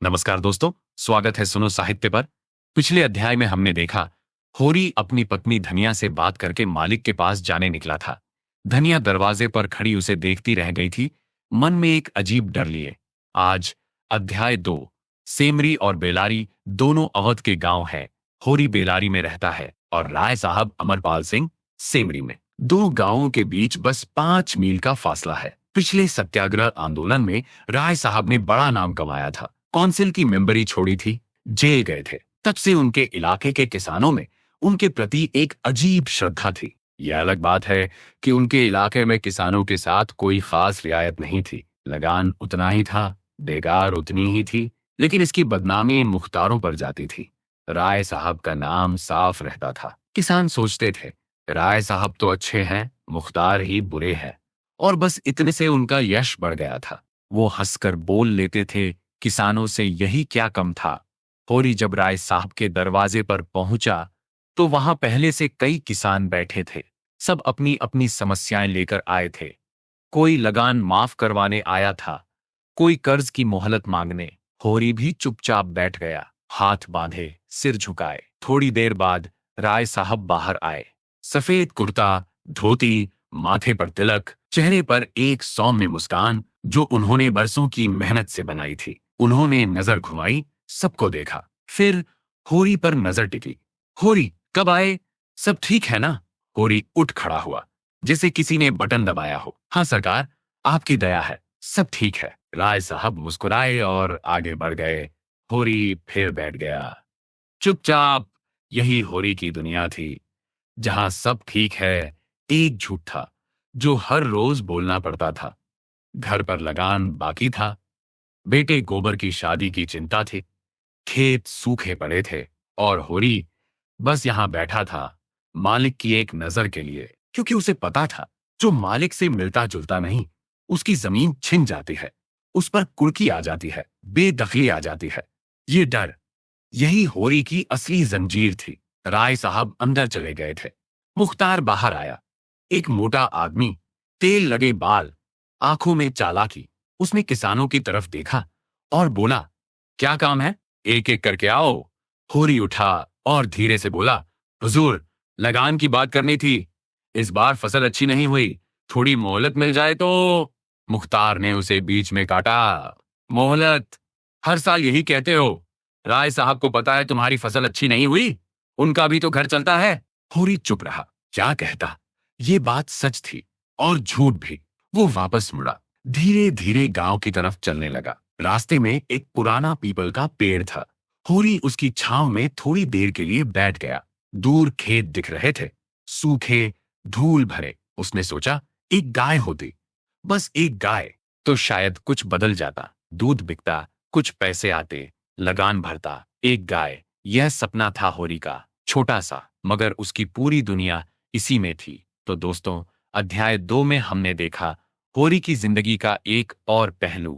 नमस्कार दोस्तों, स्वागत है सुनो साहित्य पर। पिछले अध्याय में हमने देखा होरी अपनी पत्नी धनिया से बात करके मालिक के पास जाने निकला था। धनिया दरवाजे पर खड़ी उसे देखती रह गई थी, मन में एक अजीब डर लिए। आज अध्याय 2। सेमरी और बेलारी दोनों अवध के गांव हैं। होरी बेलारी में रहता है और राय साहब अमरपाल सिंह सेमरी में। दो गांवों के बीच बस 5 मील का फासला है। पिछले सत्याग्रह आंदोलन में राय साहब ने बड़ा नाम कमाया था, काउंसिल की मेंबरी छोड़ी थी, जेल गए थे। तब से उनके इलाके के किसानों में उनके प्रति एक अजीब श्रद्धा थी। यह अलग बात है कि उनके इलाके में किसानों के साथ कोई खास रियायत नहीं थी। लगान उतना ही था, बेगार उतनी ही थी, लेकिन इसकी बदनामी मुख्तारों पर जाती थी। राय साहब का नाम साफ रहता था। किसान सोचते थे राय साहब तो अच्छे हैं, मुख्तार ही बुरे हैं, और बस इतने से उनका यश बढ़ गया था। वो हंसकर बोल लेते थे, किसानों से यही क्या कम था। होरी जब राय साहब के दरवाजे पर पहुंचा तो वहां पहले से कई किसान बैठे थे। सब अपनी अपनी समस्याएं लेकर आए थे। कोई लगान माफ करवाने आया था, कोई कर्ज की मोहलत मांगने। होरी भी चुपचाप बैठ गया, हाथ बांधे, सिर झुकाए। थोड़ी देर बाद राय साहब बाहर आए। सफेद कुर्ता, धोती, माथे पर तिलक, चेहरे पर एक सौम्य मुस्कान जो उन्होंने बरसों की मेहनत से बनाई थी। उन्होंने नजर घुमाई, सबको देखा, फिर होरी पर नजर टिकी। होरी, कब आए? सब ठीक है ना? होरी उठ खड़ा हुआ, जैसे किसी ने बटन दबाया हो। हाँ सरकार, आपकी दया है, सब ठीक है। राय साहब मुस्कुराए और आगे बढ़ गए। होरी फिर बैठ गया, चुपचाप। यही होरी की दुनिया थी, जहां सब ठीक है, एक झूठ था जो हर रोज बोलना पड़ता था। घर पर लगान बाकी था, बेटे गोबर की शादी की चिंता थी, खेत सूखे पड़े थे, और होरी बस यहां बैठा था मालिक की एक नजर के लिए, क्योंकि उसे पता था जो मालिक से मिलता जुलता नहीं, उसकी जमीन छिन जाती है, उस पर कुर्की आ जाती है, बेदखली आ जाती है। ये डर, यही होरी की असली जंजीर थी। राय साहब अंदर चले गए थे। मुख्तार बाहर आया, एक मोटा आदमी, तेल लगे बाल, आंखों में चालाकी। उसने किसानों की तरफ देखा और बोला, क्या काम है? एक एक करके आओ। होरी उठा और धीरे से बोला, हुजूर, लगान की बात करनी थी। इस बार फसल अच्छी नहीं हुई, थोड़ी मोहलत मिल जाए तो। मुख्तार ने उसे बीच में काटा, मोहलत? हर साल यही कहते हो। राय साहब को पता है तुम्हारी फसल अच्छी नहीं हुई, उनका भी तो घर चलता है। होरी चुप रहा। क्या कहता? ये बात सच थी और झूठ भी। वो वापस मुड़ा, धीरे धीरे गांव की तरफ चलने लगा। रास्ते में एक पुराना पीपल का पेड़ था। होरी उसकी छांव में थोड़ी देर के लिए बैठ गया। दूर खेत दिख रहे थे, सूखे, धूल भरे। उसने सोचा, एक गाय होती, बस एक गाय, तो शायद कुछ बदल जाता। दूध बिकता, कुछ पैसे आते, लगान भरता, एक गाय। यह सपना था होरी का, छोटा सा, मगर उसकी पूरी दुनिया इसी में थी। तो दोस्तों, अध्याय 2 में हमने देखा होरी की जिंदगी का एक और पहलू,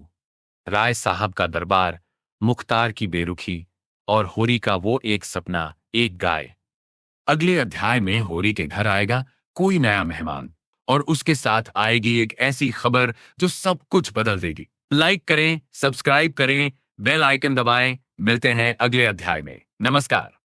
राय साहब का दरबार, मुख्तार की बेरुखी, और होरी का वो एक सपना, एक गाय। अगले अध्याय में होरी के घर आएगा कोई नया मेहमान, और उसके साथ आएगी एक ऐसी खबर जो सब कुछ बदल देगी। लाइक करें, सब्सक्राइब करें, बेल आइकन दबाएं। मिलते हैं अगले अध्याय में। नमस्कार।